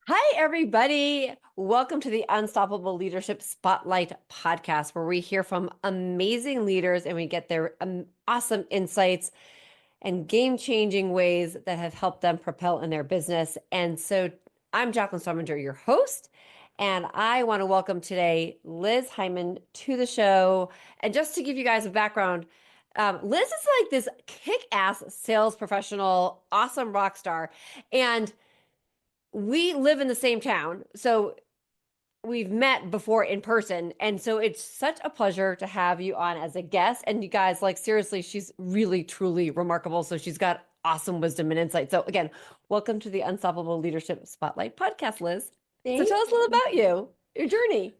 Hi, everybody. Welcome to the Unstoppable Leadership Spotlight podcast, where we hear from amazing leaders and we get their awesome insights and game-changing ways that have helped them propel in their business. And so I'm Jacqueline Strominger, your host, and I want to welcome today Liz Heiman to the show. And just to give you guys a background, Liz is like this kick-ass sales professional, awesome rock star. And we live in the same town, so we've met before in person. And so it's such a pleasure to have you on as a guest. And you guys, like, seriously, she's really, truly remarkable. So she's got awesome wisdom and insight. So again, welcome to the Unstoppable Leadership Spotlight podcast, Liz. So Thank tell us a little you. about you, your journey.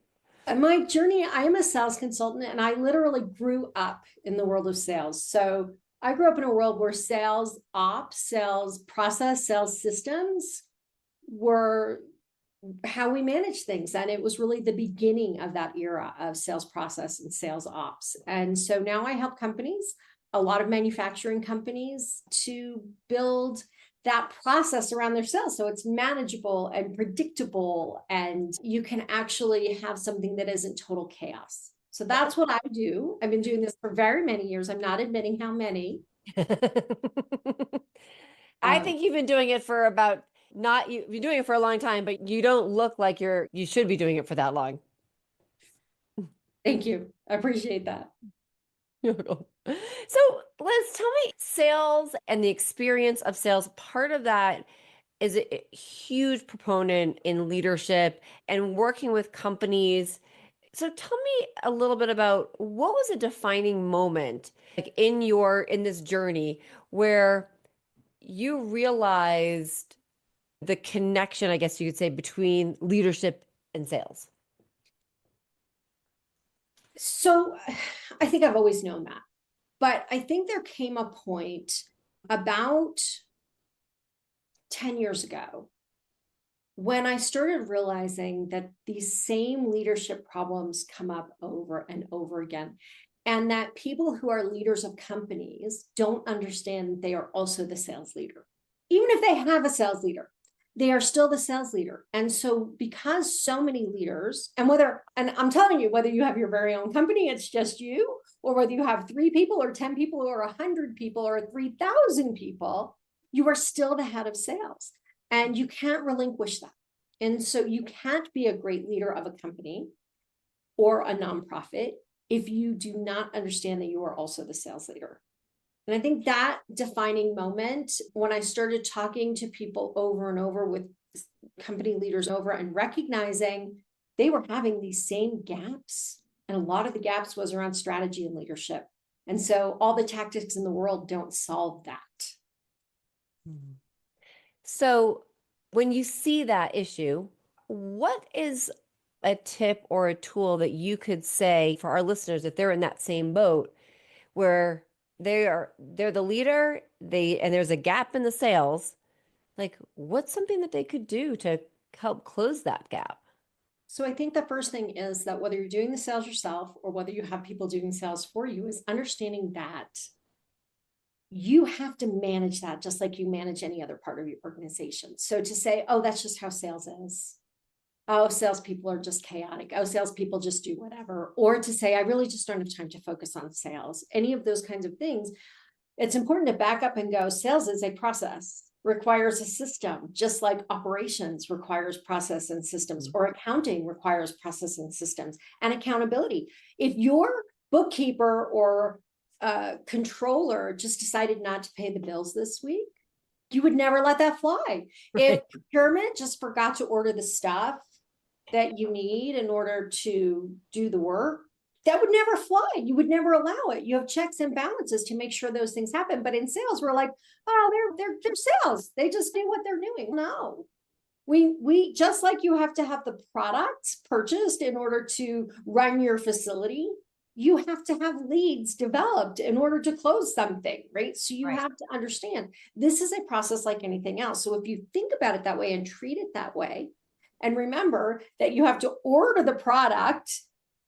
My journey, I am a sales consultant and I literally grew up in the world of sales. So I grew up in a world where sales ops, sales process, sales systems were how we manage things. And it was really the beginning of that era of sales process and sales ops. And so now I help companies, a lot of manufacturing companies, to build that process around their sales so it's manageable and predictable, and you can actually have something that isn't total chaos. So that's what I do. I've been doing this for very many years. I'm not admitting how many. I Um, think you've been doing it for about not you've been doing it for a long time, but you don't look like you should be doing it for that long. Thank you. I appreciate that. You're welcome. So, Liz, tell me, sales and the experience of sales, part of that is a huge proponent in leadership and working with companies. So tell me a little bit about what was a defining moment like in this journey where you realized the connection, I guess you could say, between leadership and sales. So I think I've always known that. But I think there came a point about 10 years ago when I started realizing that these same leadership problems come up over and over again, and that people who are leaders of companies don't understand that they are also the sales leader. Even if they have a sales leader, they are still the sales leader. And so because so many leaders, and I'm telling you, whether you have your very own company, it's just you, or whether you have 3 people or 10 people or 100 people or 3,000 people, you are still the head of sales. And you can't relinquish that. And so you can't be a great leader of a company or a nonprofit if you do not understand that you are also the sales leader. And I think that defining moment, when I started talking to people over and over, with company leaders over, and recognizing they were having these same gaps. And a lot of the gaps was around strategy and leadership. And so all the tactics in the world don't solve that. So when you see that issue, what is a tip or a tool that you could say for our listeners if they're in that same boat where they're the leader, and there's a gap in the sales, like what's something that they could do to help close that gap? So I think the first thing is that whether you're doing the sales yourself or whether you have people doing sales for you, is understanding that you have to manage that just like you manage any other part of your organization. So to say, oh, that's just how sales is. Oh, salespeople are just chaotic. Oh, salespeople just do whatever. Or to say, I really just don't have time to focus on sales. Any of those kinds of things. It's important to back up and go, sales is a process, requires a system, just like operations requires process and systems, or accounting requires process and systems, and accountability. If your bookkeeper or controller just decided not to pay the bills this week, you would never let that fly. If procurement just forgot to order the stuff that you need in order to do the work, that would never fly. You would never allow it. You have checks and balances to make sure those things happen. But in sales, we're like, oh, they're sales. They just do what they're doing. No. We just like you have to have the products purchased in order to run your facility, you have to have leads developed in order to close something, right? So you Right. have to understand this is a process like anything else. So if you think about it that way and treat it that way, and remember that you have to order the product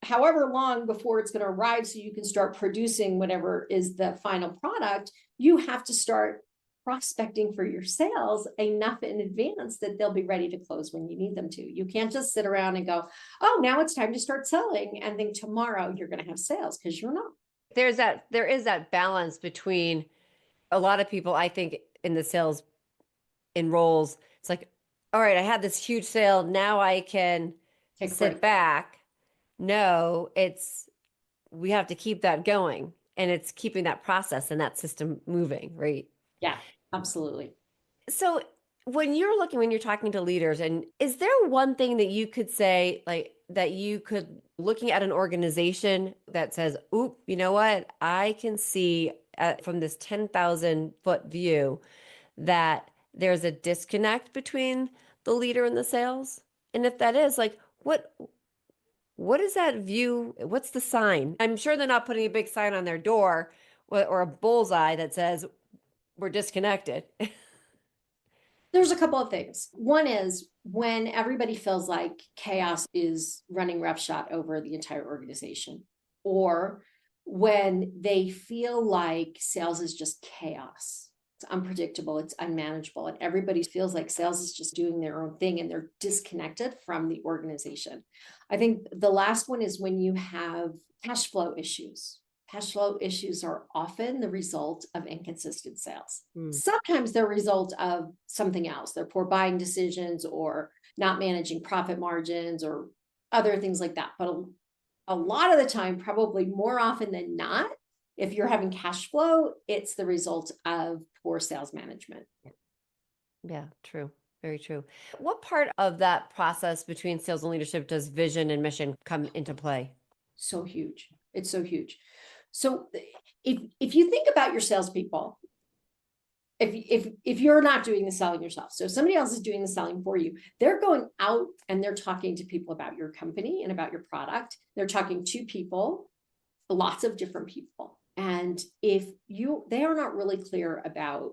however long before it's going to arrive so you can start producing whatever is the final product, you have to start prospecting for your sales enough in advance that they'll be ready to close when you need them to. You can't just sit around and go, oh, now it's time to start selling and think tomorrow you're going to have sales, because you're not. There is that balance between a lot of people, I think, in the sales in roles. It's like, all right, I had this huge sale. Now I can Take a sit break. back. No, we have to keep that going. And it's keeping that process and that system moving, right? Yeah, absolutely. So when you're talking to leaders, and is there one thing that you could say, like that you could, looking at an organization that says, oop, you know what? I can see from this 10,000-foot view that there's a disconnect between the leader and the sales? And if that is, like, what is that view? What's the sign? I'm sure they're not putting a big sign on their door or a bullseye that says we're disconnected. There's a couple of things. One is when everybody feels like chaos is running roughshod over the entire organization, or when they feel like sales is just chaos. It's unpredictable, it's unmanageable, and everybody feels like sales is just doing their own thing and they're disconnected from the organization. I think the last one is when you have cash flow issues. Cash flow issues are often the result of inconsistent sales. Sometimes they're a result of something else. They're poor buying decisions or not managing profit margins or other things like that. But a lot of the time, probably more often than not, if you're having cash flow, it's the result of poor sales management. Yeah, true. Very true. What part of that process between sales and leadership does vision and mission come into play? So huge. It's so huge. So if you think about your salespeople, if you're not doing the selling yourself, so if somebody else is doing the selling for you, they're going out and they're talking to people about your company and about your product. They're talking to people, lots of different people. And if they are not really clear about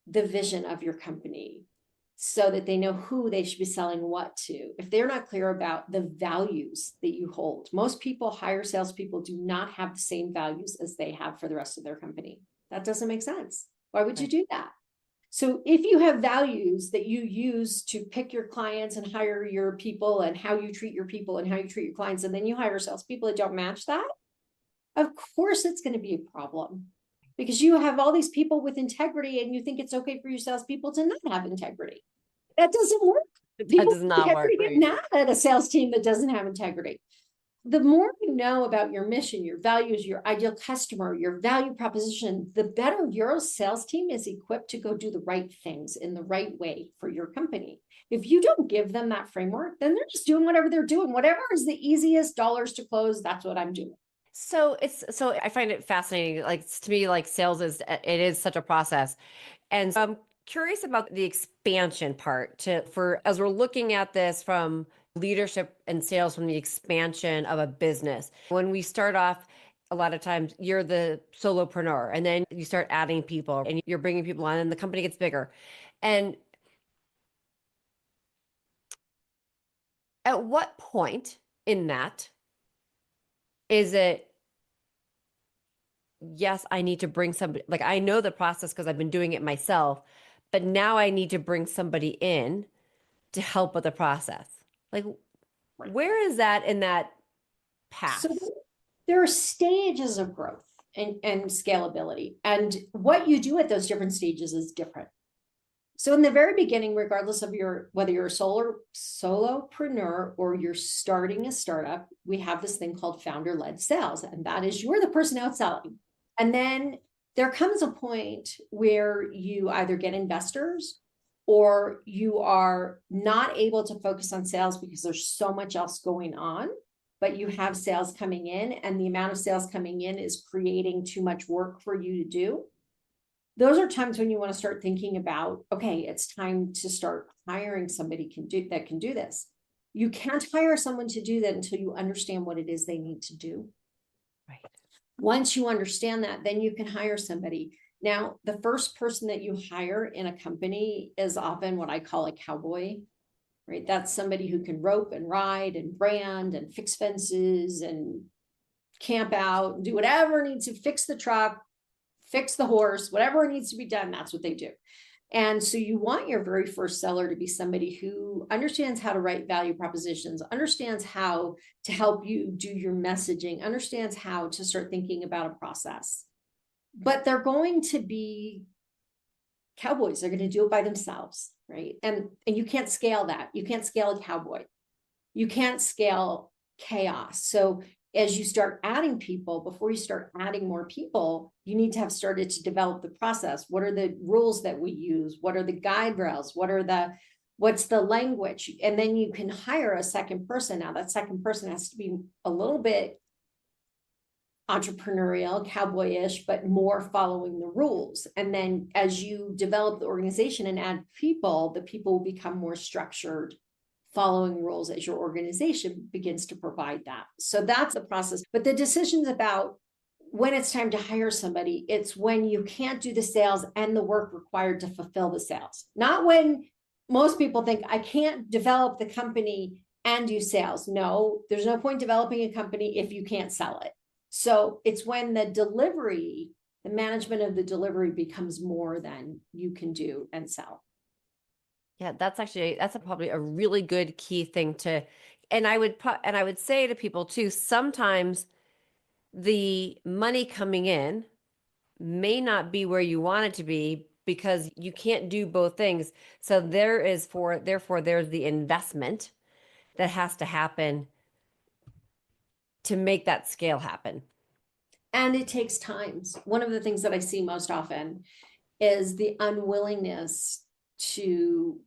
the vision of your company so that they know who they should be selling what to, if they're not clear about the values that you hold, most people hire salespeople do not have the same values as they have for the rest of their company. That doesn't make sense. Why would you do that? So if you have values that you use to pick your clients and hire your people and how you treat your people and how you treat your clients, and then you hire salespeople that don't match that, of course it's going to be a problem, because you have all these people with integrity and you think it's okay for your salespeople to not have integrity. That doesn't work. That People does not work, get right? mad at a sales team that doesn't have integrity. The more you know about your mission, your values, your ideal customer, your value proposition, the better your sales team is equipped to go do the right things in the right way for your company. If you don't give them that framework, then they're just doing whatever they're doing. Whatever is the easiest dollars to close, that's what I'm doing. So I find it fascinating. Like, to me, like sales is such a process. And so I'm curious about the expansion part for as we're looking at this from leadership and sales, from the expansion of a business. When we start off, a lot of times you're the solopreneur and then you start adding people and you're bringing people on and the company gets bigger. And at what point in that is it, yes, I need to bring somebody, like I know the process because I've been doing it myself, but now I need to bring somebody in to help with the process. Like, where is that in that path? So there are stages of growth and scalability. And what you do at those different stages is different. So in the very beginning, regardless of whether you're a solopreneur or you're starting a startup, we have this thing called founder-led sales. And that is you're the person out selling. And then there comes a point where you either get investors or you are not able to focus on sales because there's so much else going on, but you have sales coming in and the amount of sales coming in is creating too much work for you to do. Those are times when you want to start thinking about, okay, it's time to start hiring somebody that can do this. You can't hire someone to do that until you understand what it is they need to do. Right. Once you understand that, then you can hire somebody. Now, the first person that you hire in a company is often what I call a cowboy, right? That's somebody who can rope and ride and brand and fix fences and camp out and do whatever needs to fix the truck fix the horse, whatever needs to be done, that's what they do. And so you want your very first seller to be somebody who understands how to write value propositions, understands how to help you do your messaging, understands how to start thinking about a process. But they're going to be cowboys. They're going to do it by themselves, right? And you can't scale that. You can't scale a cowboy. You can't scale chaos. So as you start adding people, before you start adding more people, you need to have started to develop the process. What are the rules that we use? What are the guide rails? What's the language? And then you can hire a second person. Now that second person has to be a little bit entrepreneurial, cowboyish, but more following the rules. And then as you develop the organization and add people, the people will become more structured, following rules as your organization begins to provide that. So that's the process. But the decisions about when it's time to hire somebody, it's when you can't do the sales and the work required to fulfill the sales. Not when most people think, I can't develop the company and do sales. No, there's no point developing a company if you can't sell it. So it's when the delivery, the management of the delivery becomes more than you can do and sell. Yeah, that's probably a really good key thing to, and I would say to people too, sometimes the money coming in may not be where you want it to be because you can't do both things. So therefore there's the investment that has to happen to make that scale happen. And it takes times. One of the things that I see most often is the unwillingness to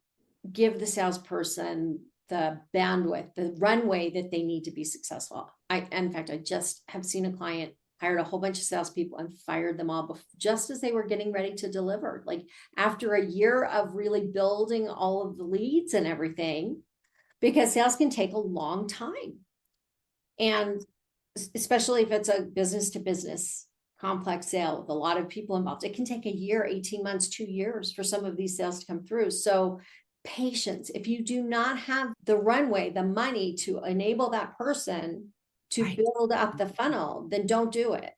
give the salesperson the bandwidth, the runway that they need to be successful. In fact, I just have seen a client hired a whole bunch of salespeople and fired them all just as they were getting ready to deliver. Like after a year of really building all of the leads and everything, because sales can take a long time. And especially if it's a business to business complex sale with a lot of people involved, it can take a year, 18 months, 2 years for some of these sales to come through. So patience. If you do not have the runway, the money to enable that person to build up the funnel, then don't do it.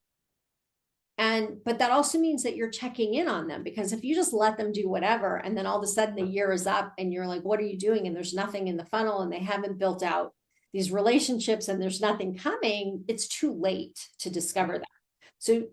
But that also means that you're checking in on them, because if you just let them do whatever, and then all of a sudden the year is up and you're like, what are you doing? And there's nothing in the funnel and they haven't built out these relationships and there's nothing coming, it's too late to discover that. So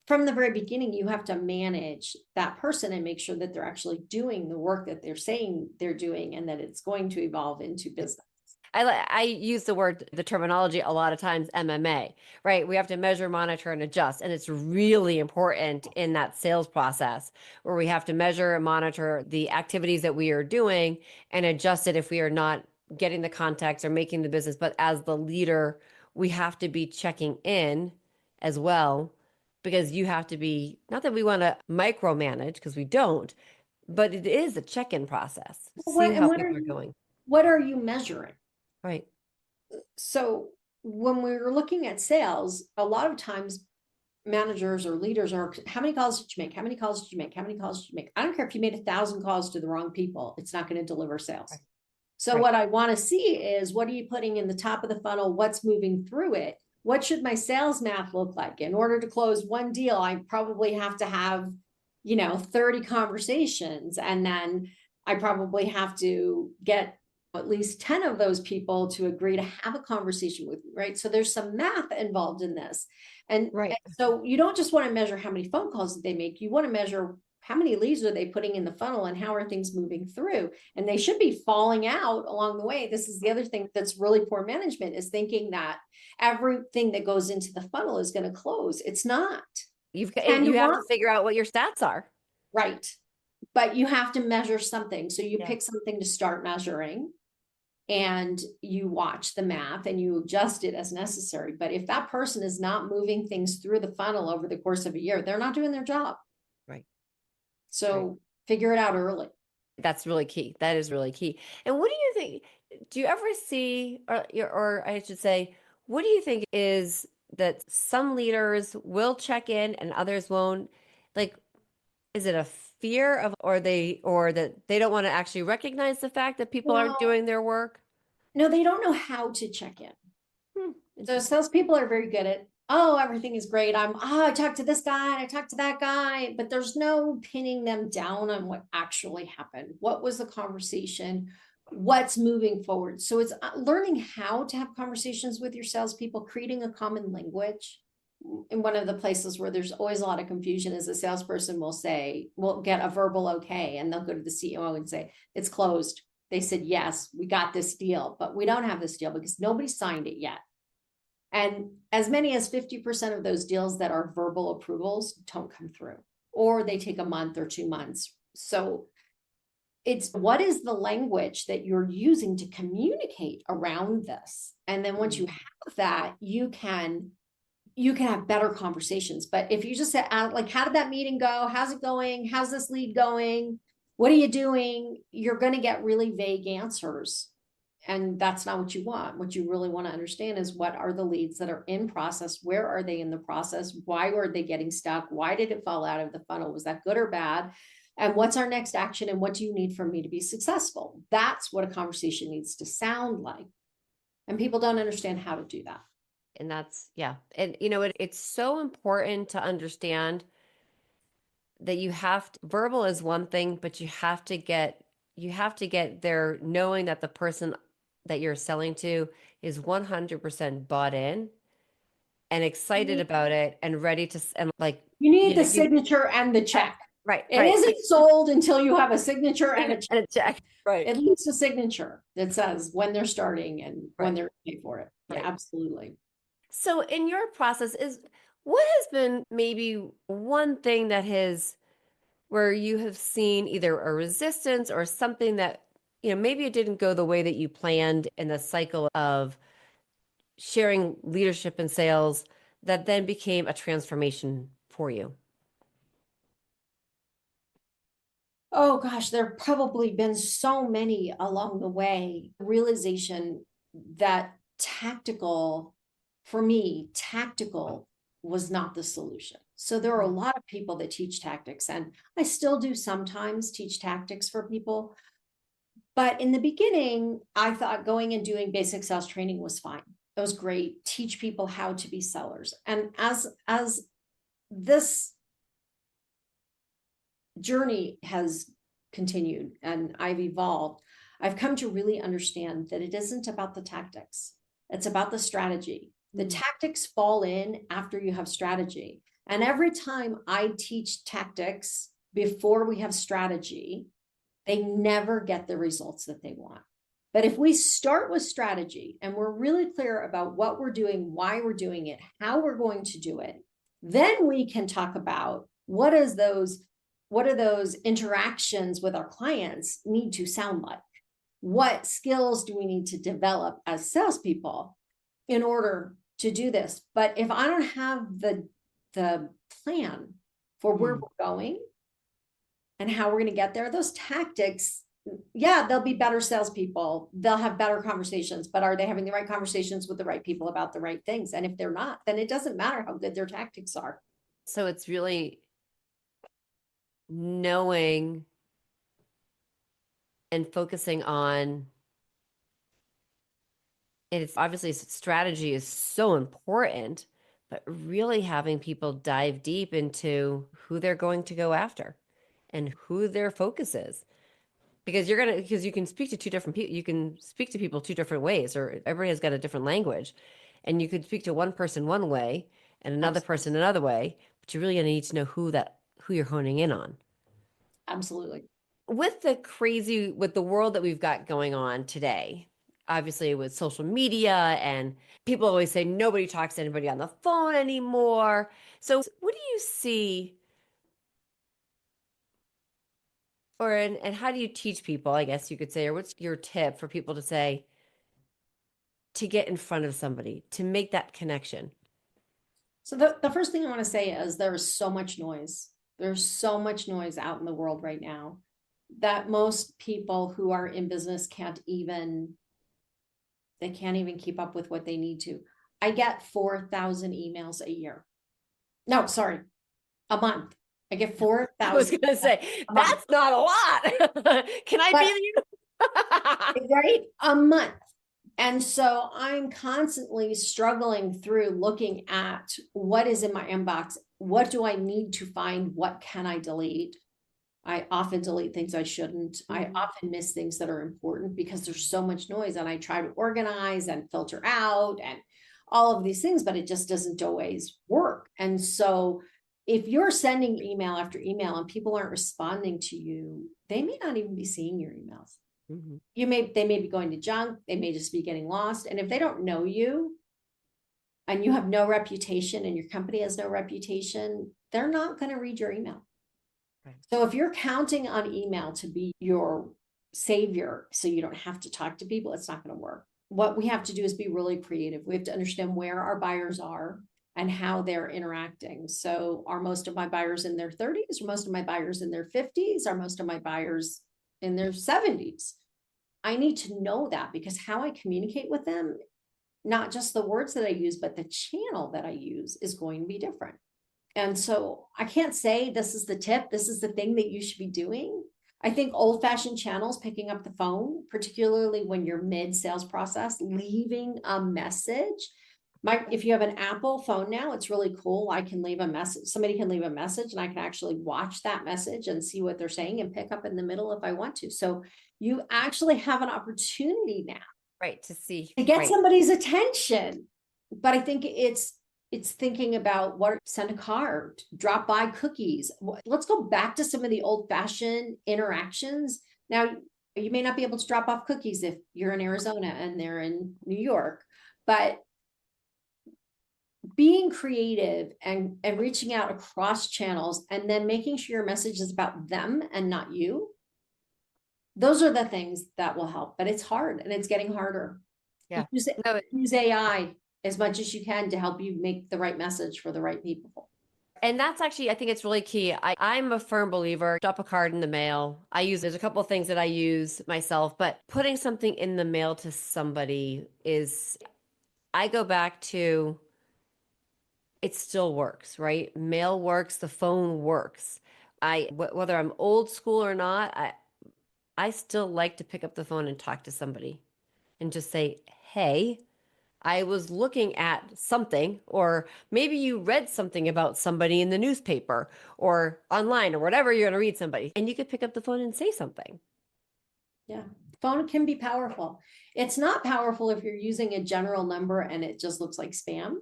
from the very beginning, you have to manage that person and make sure that they're actually doing the work that they're saying they're doing and that it's going to evolve into business. I use the terminology a lot of times, MMA, right? We have to measure, monitor, and adjust. And it's really important in that sales process where we have to measure and monitor the activities that we are doing and adjust it if we are not getting the context or making the business. But as the leader, we have to be checking in as well, because you have to be, not that we want to micromanage, because we don't, but it is a check-in process. See how people are going. What are you measuring? Right. So when we're looking at sales, a lot of times managers or leaders are, how many calls did you make? How many calls did you make? How many calls did you make? I don't care if you made 1,000 calls to the wrong people. It's not going to deliver sales. Right. So what I want to see is, what are you putting in the top of the funnel? What's moving through it? What should my sales math look like? In order to close one deal, I probably have to have, 30 conversations. And then I probably have to get at least 10 of those people to agree to have a conversation with me, right? So there's some math involved in this. And so you don't just want to measure how many phone calls they make. You want to measure how many leads are they putting in the funnel and how are things moving through? And they should be falling out along the way. This is the other thing that's really poor management, is thinking that everything that goes into the funnel is going to close. It's not. You have to figure out what your stats are. Right. But you have to measure something. So you pick something to start measuring, and you watch the math and you adjust it as necessary. But if that person is not moving things through the funnel over the course of a year, they're not doing their job. Right. So figure it out early. That's really key. That is really key. And what do you think? Do you ever see, or I should say, what do you think is that some leaders will check in and others won't? Like, is it a fear of, or that they don't want to actually recognize the fact that people aren't doing their work? No, they don't know how to check in. So salespeople are very good at oh, everything is great. I talked to this guy and I talked to that guy, but there's no pinning them down on what actually happened. What was the conversation? What's moving forward? So it's learning how to have conversations with your salespeople, creating a common language. In one of the places where there's always a lot of confusion is a salesperson will get a verbal okay, and they'll go to the CEO and say, it's closed. They said, yes, we got this deal, but we don't have this deal because nobody signed it yet. And as many as 50% of those deals that are verbal approvals don't come through, or they take a month or 2 months. So it's what is the language that you're using to communicate around this? And then once you have that, you can have better conversations. But if you just say, like, how did that meeting go? How's it going? How's this lead going? What are you doing? You're going to get really vague answers. And that's not what you want. What you really want to understand is, what are the leads that are in process? Where are they in the process? Why were they getting stuck? Why did it fall out of the funnel? Was that good or bad? And what's our next action? And what do you need from me to be successful? That's what a conversation needs to sound like. And people don't understand how to do that. And that's, yeah. And it's so important to understand that verbal is one thing, but you have to get there knowing that the person that you're selling to is 100% bought in and excited about it and ready to, and like, You need the you, signature and the check. right, It right. isn't sold until you have a signature and a check. And a check. Right. At least a signature that says when they're starting and when Right. they're paying for it. Yeah, Right. absolutely. So in your process what has been maybe one thing where you have seen either a resistance or something that, maybe it didn't go the way that you planned in the cycle of sharing leadership and sales that then became a transformation for you? Oh gosh, there have probably been so many along the way. Realization that for me, tactical was not the solution. So there are a lot of people that teach tactics, and I still do sometimes teach tactics for people. But in the beginning, I thought going and doing basic sales training was fine. It was great. Teach people how to be sellers. And as this journey has continued and I've evolved, I've come to really understand that it isn't about the tactics. It's about the strategy. The tactics fall in after you have strategy. And every time I teach tactics before we have strategy, they never get the results that they want. But if we start with strategy and we're really clear about what we're doing, why we're doing it, how we're going to do it, then we can talk about what do those interactions with our clients need to sound like? What skills do we need to develop as salespeople in order to do this? But if I don't have the plan for where we're going and how we're going to get there, those tactics, yeah, they'll be better salespeople. They'll have better conversations, but are they having the right conversations with the right people about the right things? And if they're not, then it doesn't matter how good their tactics are. So it's really knowing and focusing on, and it's obviously strategy is so important, but really having people dive deep into who they're going to go after and who their focus is. Because you can speak to two different people, you can speak to people two different ways, or everybody has got a different language. And you could speak to one person one way and another person another way, but you're really going to need to know who you're honing in on. Absolutely. With the world that we've got going on today, obviously with social media, and people always say nobody talks to anybody on the phone anymore. So what do you see, and how do you teach people, I guess you could say, or what's your tip for people to say, to get in front of somebody, to make that connection? So the first thing I want to say is there is so much noise. There's so much noise out in the world right now that most people who are in business can't even keep up with what they need to. I get 4,000 emails a year. No, sorry, a month. I get 4,000. I was going to say, that's not a lot. Can I be you? Right? A month. And so I'm constantly struggling through looking at what is in my inbox. What do I need to find? What can I delete? I often delete things I shouldn't. I often miss things that are important because there's so much noise, and I try to organize and filter out and all of these things, but it just doesn't always work. And so if you're sending email after email and people aren't responding to you, they may not even be seeing your emails. Mm-hmm. They may be going to junk, they may just be getting lost. And if they don't know you and you have no reputation and your company has no reputation, they're not going to read your email. Right. So if you're counting on email to be your savior so you don't have to talk to people, it's not going to work. What we have to do is be really creative. We have to understand where our buyers are and how they're interacting. So are most of my buyers in their 30s? Are most of my buyers in their 50s? Are most of my buyers in their 70s? I need to know that, because how I communicate with them, not just the words that I use, but the channel that I use is going to be different. And so I can't say this is the tip, this is the thing that you should be doing. I think old-fashioned channels, picking up the phone, particularly when you're mid-sales process, leaving a message. If you have an Apple phone now, it's really cool. I can leave a message. Somebody can leave a message and I can actually watch that message and see what they're saying and pick up in the middle if I want to. So you actually have an opportunity now Right. To see. to get Right. somebody's attention. But I think it's thinking about what, send a card, drop by cookies. Let's go back to some of the old-fashioned interactions. Now, you may not be able to drop off cookies if you're in Arizona and they're in New York, but being creative and reaching out across channels and then making sure your message is about them and not you. Those are the things that will help, but it's hard and it's getting harder. Yeah. Use, No, use AI as much as you can to help you make the right message for the right people. and that's actually, I think it's really key. I'm a firm believer, drop a card in the mail. There's a couple of things that I use myself, but putting something in the mail to somebody I go back to, it still works, right? Mail works, the phone works. Whether I'm old school or not, I still like to pick up the phone and talk to somebody and just say, hey, I was looking at something, or maybe you read something about somebody in the newspaper or online or whatever you're going to read somebody, and you could pick up the phone and say something. Yeah. Phone can be powerful. It's not powerful if you're using a general number and it just looks like spam.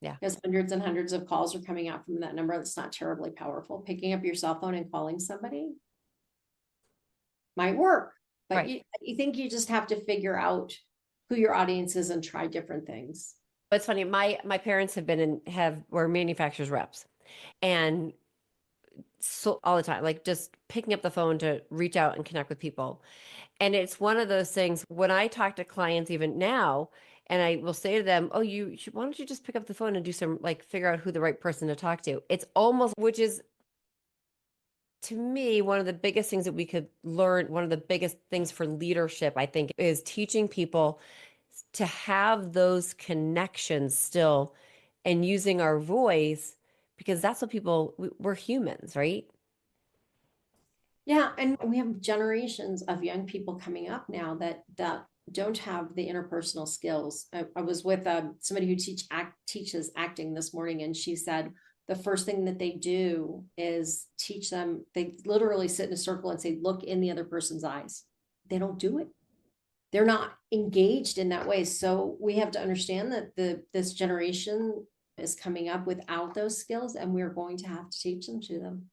Yeah. Because hundreds and hundreds of calls are coming out from that number. That's not terribly powerful. Picking up your cell phone and calling somebody might work, but Right. you think you just have to figure out who your audience is and try different things. But it's funny, my parents were manufacturers reps, and so all the time, like just picking up the phone to reach out and connect with people. And it's one of those things when I talk to clients even now, and I will say to them, "Oh, why don't you just pick up the phone and do some, like, figure out who the right person to talk to?" It's almost, which is to me one of the biggest things that we could learn. One of the biggest things for leadership, I think, is teaching people to have those connections still and using our voice, because that's what we're humans, right? Yeah, and we have generations of young people coming up now that don't have the interpersonal skills. I was with somebody who teaches acting this morning, and she said the first thing that they do is teach them. They literally sit in a circle and say, "Look in the other person's eyes." They don't do it. They're not engaged in that way. So we have to understand that this generation is coming up without those skills, and we're going to have to teach them to them.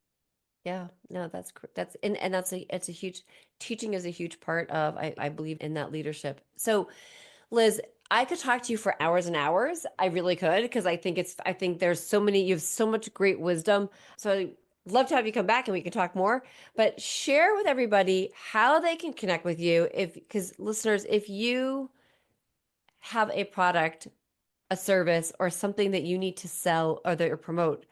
Yeah, no, and it's a huge, teaching is a huge part of, I believe in that leadership. So Liz, I could talk to you for hours and hours. I really could, because I think you have so much great wisdom. So I'd love to have you come back and we can talk more, but share with everybody how they can connect with you, because listeners, if you have a product, a service, or something that you need to sell or that you promote,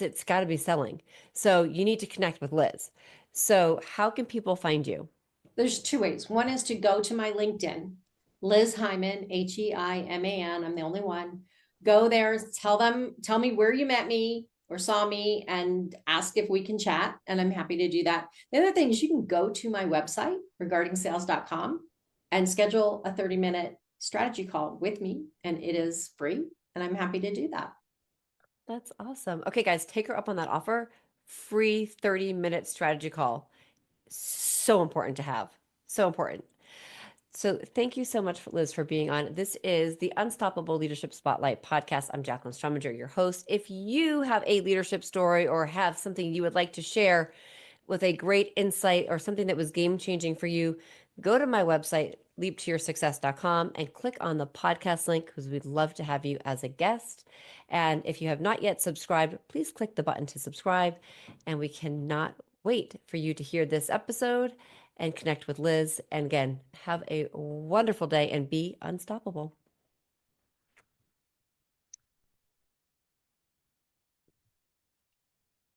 it's got to be selling. So you need to connect with Liz. So how can people find you? There's two ways. One is to go to my LinkedIn, Liz Heiman, Heiman. I'm the only one. Go there, tell me where you met me or saw me, and ask if we can chat. And I'm happy to do that. The other thing is you can go to my website, regarding sales.com, and schedule a 30-minute strategy call with me, and it is free, and I'm happy to do that. That's awesome. Okay, guys, take her up on that offer. Free 30-minute strategy call. So important to have. So important. So thank you so much, Liz, for being on. This is the Unstoppable Leadership Spotlight podcast. I'm Jacqueline Strominger, your host. If you have a leadership story or have something you would like to share with a great insight or something that was game changing for you, go to my website, leaptoyoursuccess.com, and click on the podcast link because we'd love to have you as a guest. And if you have not yet subscribed, please click the button to subscribe. And we cannot wait for you to hear this episode and connect with Liz. And again, have a wonderful day and be unstoppable.